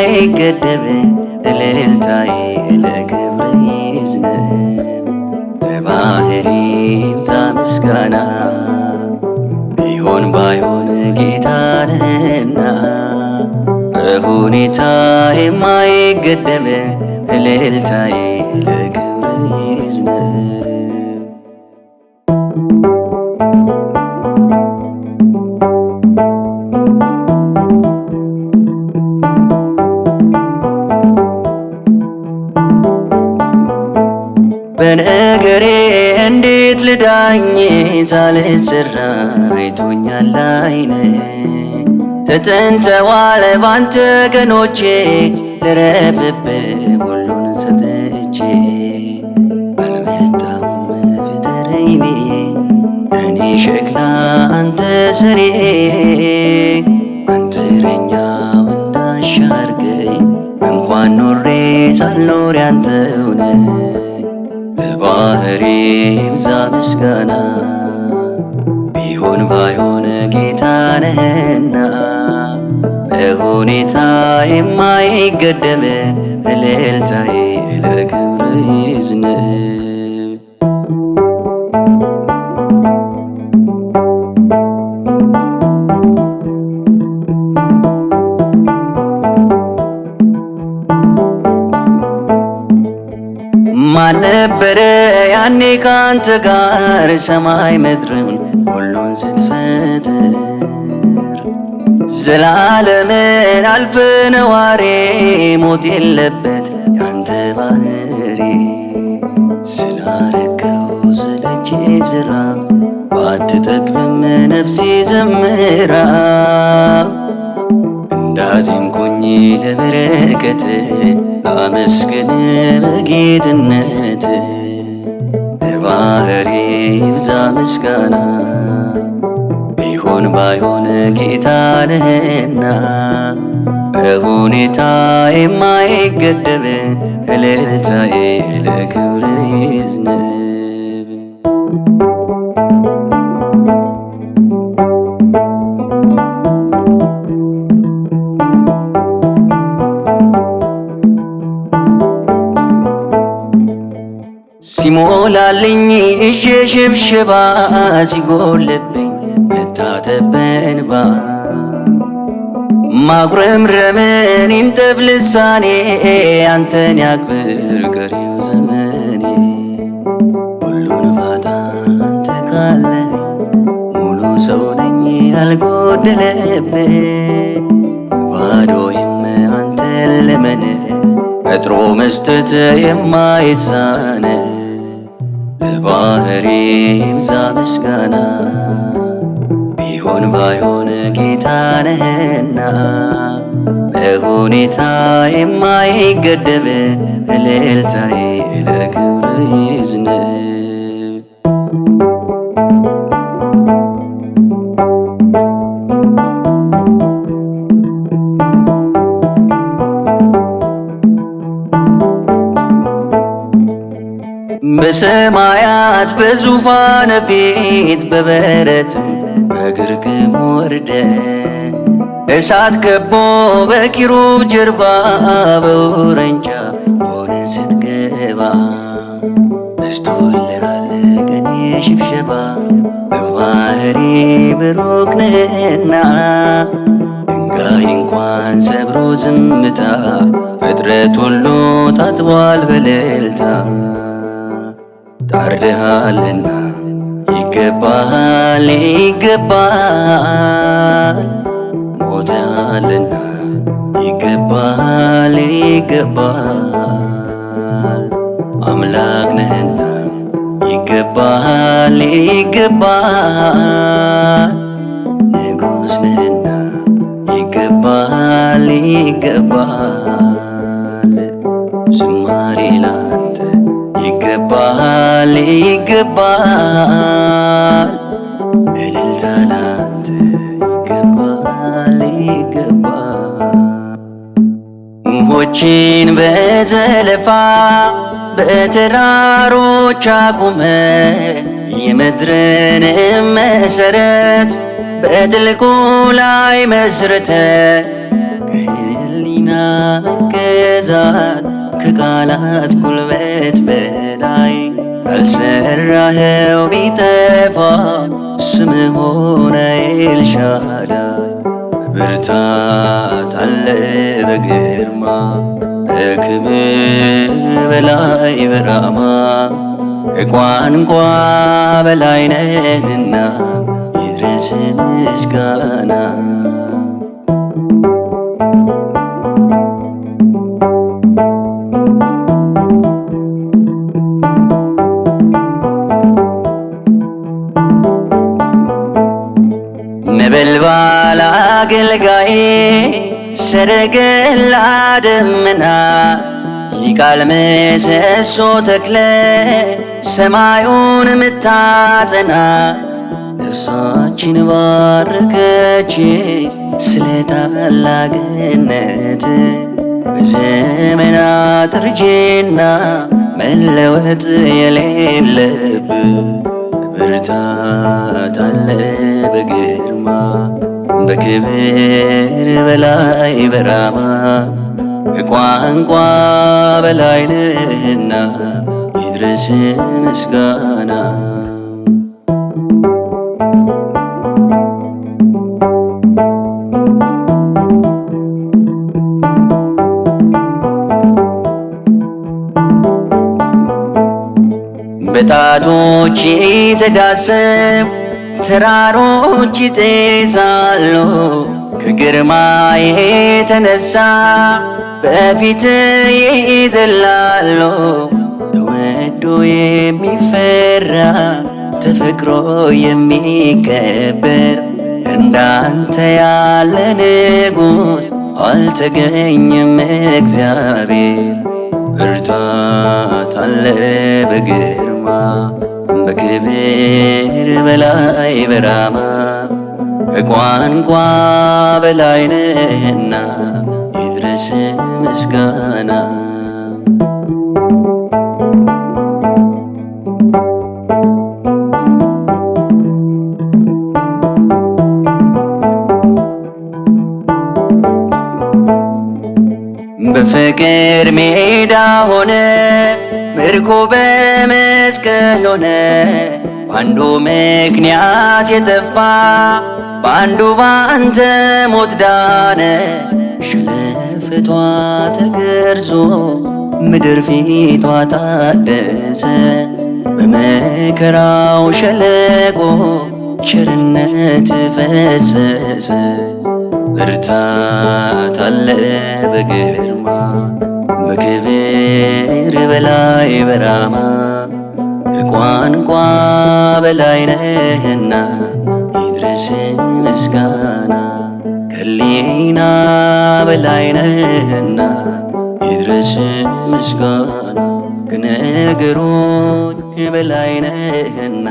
የማይገደብ እልልታዬ ለክብር ይዝነብ። በባህሪ ይብዛ ምስጋና ቢሆን ባይሆን ጌታ ነህና በሁኔታ የማይገደብ እልልታዬ ለክብር ይዝነብ። በነገሬ እንዴት ልዳኝ ሳልሰራ አይቶኛል ዓይንህ። ተጠንተዋል ባንተ ቀኖቼ ልረፍብህ ሁሉን ሰጥቼ። አልመጣም ፍጠረኝ ብዬ እኔ ሸክላ አንተ ሰሪ አንጥረኛው እንዳሻ አርገኝ እንኳን ኖሬ ሳልኖር ያንተው ነህ። በባህሪ ይብዛ ምስጋና ቢሆን ባይሆን ጌታ ነህና በሁኔታ የማይገደብ እልልታዬ ለክብር ይዝነብ። ማን ነበረ ያኔ ካንተ ጋር ሰማይ ምድርን ሁሉን ስትፈጥር? ዘላለምን አልፈ ነዋሪ ሞት የለበት ያንተ ባህሪ። ስላረከው ስለቼ ዝራ ባትጠግብም ነፍሴ ዘምራ እንዳዜምኩኝ ለበረከት ላመስግን በጌትነት። በባህሪ ይብዛ ምስጋና ቢሆን ባይሆን ጌታ ነህና በሁኔታ የማይገደብ እልልታዬ ለክብር ይዝነብ። ሲሞላልኝ እጄ ሽብሽባ ሲጎልብኝ መታጠብ በእንባ ማጉረምረምን ይንጠፍ ልሳኔ አንተን ያክብር ቀሪው ዘመኔ። ሁሉን ባጣ አንተ ካለኝ ሙሉ ሰው ነኝ ያልጎደለብኝ። ባዶዬም አንተን ለመን ፈጥሮ መስጠት የማይሳነ በባህሪ ይብዛ ምስጋና ቢሆን ባይሆን ጌታ ነህና በሁኔታ የማይገደብ እልልታዬ ለክብር ይዝነብ። በሰማያት በዙፋን ፊት በበረትም በግርግም ወርደ እሳት ከቦ በኪሩብ ጀርባ በውረንጫ ሆነ ስትገባ በስቶልሃል ቀኔ ሽብሸባ። በባህሪ ብሩክ ነህና ድንጋይ እንኳን ሰብሮ ዝምታ ፍጥረት ሁሉ ታጥቧል በእልልታ። ታርደሃልና ይገባሃል ይገባሃል፣ ሞተሃልና ይገባሃል ይገባሃል። አምላክ ነህና ይገባሃል ይገባሃል፣ ንጉሥ ነህና ይገባሃል ይገባሃል። ዝማሬ ላንተ ይገባሃል ይገባሃል፣ እልልታ ላንተ ይገባሃል ይገባሃል። ውኆችን በዘለፋ በተራሮች አቁመ የምድርንም መሰረት በጥልቁ ላይ መስርተ ከህሊና መገዛት ከቃላት ጉልበት በላይ ያልሰራኸው ቢጠፋ ስምህ ሆነ ኤልሻዳይ። ብርታት አለ በግርማ ከክብር በላይ በራማ ከቋንቋ በላይ ነህና ይድረስ ምስጋና። ነበልባል አገልጋዬ ሰረገላ ደመና ይቃል ምሰሶ ተክለ ሰማዩን ምታጸና ነፍሳችን ባረከች ስለ ታላቅነት በዘመናት እርጅና መለወጥ የሌለብ ብርታት አለ በግርማ በክብር በላይ በራማ ከቋንቋ በላይ ነህና ይድረስ ምስጋና። በጣቶች የተዳሰብ ተራሮች ይጤዛሉ ከግርማ የተነሳ በፊት ይዘላሉ። ተወዶ የሚፈራ ተፈቅሮ የሚከበር እንዳንተ ያለ ንጉሥ አልተገኘም እግዚአብሔር። ብርታት አለ በግርማ በክብር በላይ በራማ ከቋንቋ በላይ ነህና ይድረስ ምስጋና። በፍቅር ሜዳ ሆነ ምርኮ በመስቀል ሆነ በአንዱ ምክንያት የጠፋ በአንዱ ባንተ ሞት ዳነ። ሸለፈቷ ተገርዞ ምድር ፊቷ ታደሰ በመከራው ሸለቆ ቸርነት ፈሰሰ። ብርታት አለ በግርማ በክብር በላይ በራማ ከቋንቋ በላይ ነህና ይድረስ ምስጋና። ከሊና በላይ ነህና ይድረስ ምስጋና። ከነገሮች በላይ ነህና